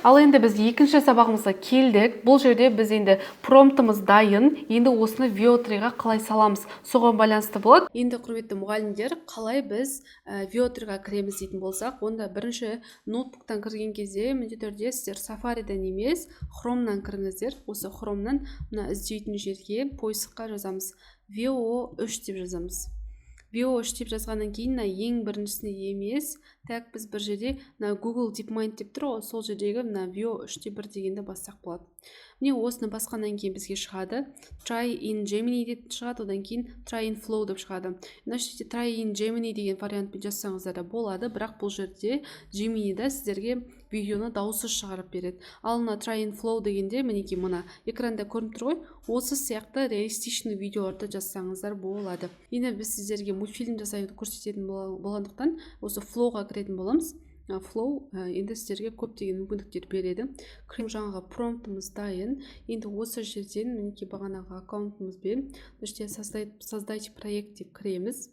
Ал енді біз екінші сабағымызға келдік. Бұл жерде біз енді промптымыз дайын. Енді осыны VO3-ға қалай саламыз? Соған байланысты болады. Енді құрметті мұғалімдер, қалай біз VO3-ға кіреміз дейтін болсақ, онда бірінші ноутбуктан кірген кезде міндетті түрде сіздер Safari'дан емес, Chrome'нан кіріңіздер. Осы Chrome'нан мына іздейтін жерге поисққа жазамыз. VO3 деп жазамыз. VO3 деп жазғаннан кейін ең біріншісіне емес, так біз бір жерде Google DeepMind деп тұр ғой, сол жердегі VO3-1 дегенді бассақ болады. Міне осыны басқаннан кейін бізге шығады Try in Gemini деп шығады, одан кейін Try in Flow деп шығады. Значит, Try in Gemini деген вариантпен жазсаңыздар да болады, бірақ бұл жерде Gemini'да сіздерге видеоны дауыссыз шығарып береді. Ал мына Try in Flow дегенде мінекей мына экранда көрініп тұр ғой, осы сияқты реалистичный видеоларды жазсаңыздар болады. Енді біз сіздерге мультфильм жасауды көрсететін болғандықтан осы Flowға кіретін боламыз. Flow енді сіздерге көптеген мүмкіндіктер береді. Жаңағы промптымыз дайын. Енді осы жерден мінекей бағанағы аккаунтымызбен создайте проект деп кіреміз.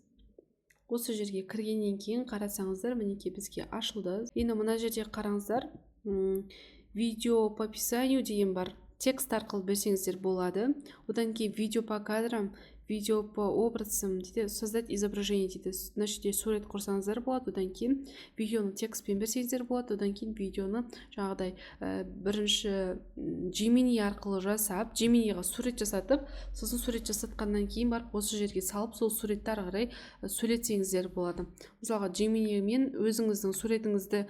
Осы жерге кіргеннен кейін қарасаңыздар, мінекей бізге ашылды. Енді мына жерде қараңыздар, видео по описанию деген бар. Текст арқылы берсеңіздер болады. Одан кейін видео по кадрам, видео по образам дейді, создать изображение дейді. Значит, сурет құрсаңыздар болады, одан кейін видеоны текстпен берсеңіздер болады, одан кейін видеоны жаңағыдай бірінші Gemini арқылы жасап, Gemini'ға сурет жасатып, сосын сурет жасатқаннан кейін барып осы жерге салып, сол суретті ары қарай сөйлетсеңіздер болады. Мысалға Gemini мен өзіңіздің суретіңізді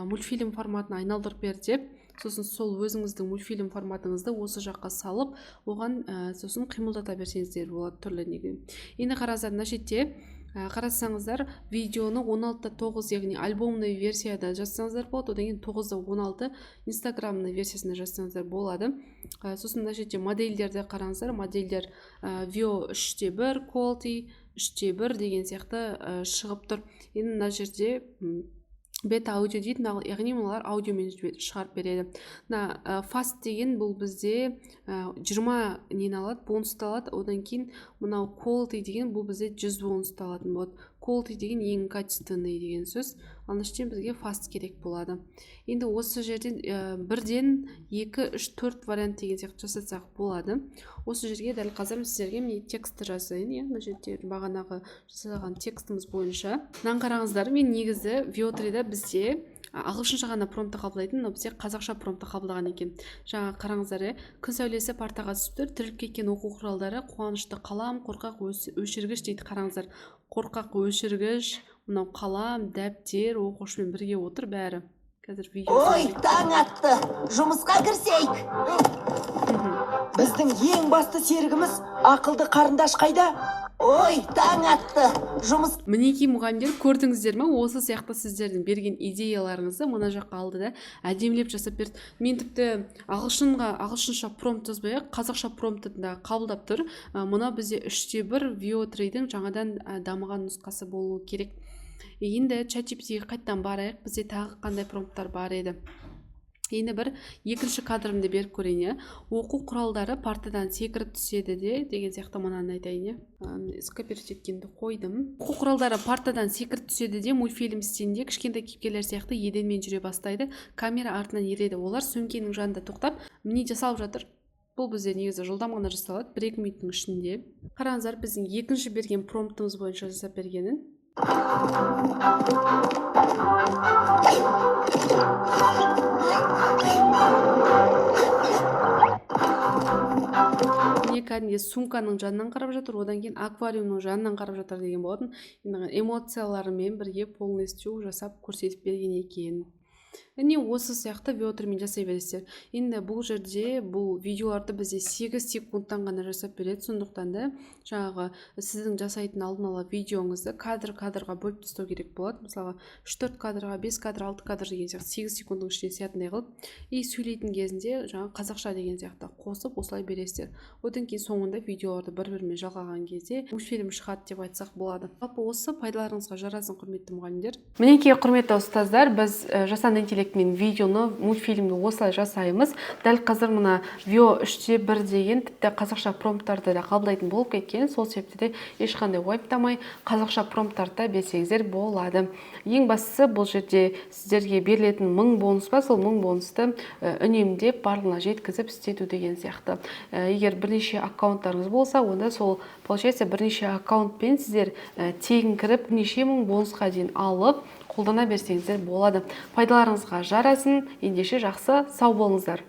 мультфильм форматына айналдырып бер деп, сосын сол өзіңіздің мультфильм форматыңызды осы жаққа салып, оған сосын қимылдата берсеңіздер болады түрлі неге. Енді қараңыздар, мына жерде қарасаңыздар, видеоны 16:9, яғни альбомный версияда жазсаңыздар болады, одан кейін 9:16 инстаграмный версиясында жазсаңыздар болады. Сосын мына жерде модельдерді қараңыздар, модельдер VO3-1, Quality 3:1 деген сияқты шығып тұр. Енді мына жерде бета аудио дейді, яғни олар аудиомен шығарып береді. Fast деген бұл бізде 20 нені алады, бонусты алады, одан кейін мынау quality деген бұл бізде 100 бонусты алатын болады. Quality деген ең качественный деген сөз, алныштен бізге fast керек болады. Енді осы жерден бірден 2, 3, 4 вариант деген сияқты жасатсақ болады. Осы жерге дәл қазір сіздерге міне текстті жазайын, мына жерде бағанағы жасаған текстіміз бойынша. Мынаны қараңыздар, мен негізі VO3-да бізде ағылшынша ғана промптты қабылдайтын, но бізде қазақша промптты қабылдаған екен. Жаңа қараңыздар, күн сәулесі партаға түсіп тұр, тіріліп кеткен оқу құралдары, қуанышты қалам, қорқақ өшіргіш дейді. Қараңыздар, қорқақ өшіргіш, мынау қалам, дәптер, оқушымен бірге отыр бәрі. Қазір видео. Ой, таң атты, жұмысқа кірсейік. Біздің ең басты серігіміз ақылды қарындаш қайда? Ой, таң атты, жұмыс. Мінекей мұғалімдер, көрдіңіздер ме? Осы сияқты сіздердің берген идеяларыңызды мына жаққа алды да әдемілеп жасап берді. Мен тіпті ағылшынша промпт жазбай, қазақша промптты да қабылдап тұр. Мұна бізде 3:1 VO3-дің жаңадан дамыған нұсқасы болуы керек. Енді ChatGPT-ге қайттан барайық, бізде тағы қандай промпттар бар еді. Енді бір екінші кадрымды беріп көрейін. Оқу құралдары партадан секіріп түседі деген сияқты мынаны айтайын. Скопировать еткенді қойдым. Оқу құралдары партадан секіріп түседі де мультфильм стилінде кішкентай кейіпкерлер сияқты еденмен жүре бастайды. Камера артынан ереді. Олар сөмкенің жанында тоқтап, міне жасалып жатыр. Бұл бізде негізі жылдам ғана жасалады, 1-2 минуттың ішінде. Қараңыздар, біздің екінші берген промптымыз бойынша жасап бергенін. Кәдімгі сумканың жанынан қарап жатыр, одан кейін аквариумның жанынан қарап жатыр деген болатын. Эмоцияларымен бірге полностью жасап көрсетіп берген екен. Және осы сияқты VO3-мен жасай бересіздер. Енді бұл жерде бұл видеоларды бізде 8 секундтан ғана жасап береді. Сондықтан да жаңағы сіздің жасайтын алдын ала видеоңызды кадрға бөліп тастау керек болады. Мысалға 3-4 кадрға, 5 кадр, 6 кадр деген сияқты 8 секундтың ішіне сиятындай қылып, сөйлейтін кезінде жаңағы қазақша деген сияқты қосып осылай бересіздер. Одан кейін соңында видеоларды бір-бірімен жалғаған кезде мультфильм шығады деп айтсақ болады. Жалпы осы пайдаларыңызға жарасын, құрметті мұғалімдер. Мінекей құрметті ұстаздар, біз жасанды интеллект мен видеоны, мультфильмді осылай жасаймыз. Дәл қазір мына Veo 3.1 деген тіпті қазақша промпттарды да қабылдайтын болып кеткен. Сол себепті де ешқандай уайымдамай қазақша промпттарды берсеңіздер болады. Ең бастысы бұл жерде сіздерге берілетін 1000 бонус бар, сол 1000 бонусты үнемдеп барлығына жеткізіп істету деген сияқты. Егер бірнеше аккаунттарыңыз болса, онда сол получается бірнеше аккаунтпен сіздер тегін кіріп бірнеше 1000 бонусқа дейін алып қолдана берсеңіздер болады. Пайдаларыңызға жарасын. Ендеше жақсы сау болыңыздар.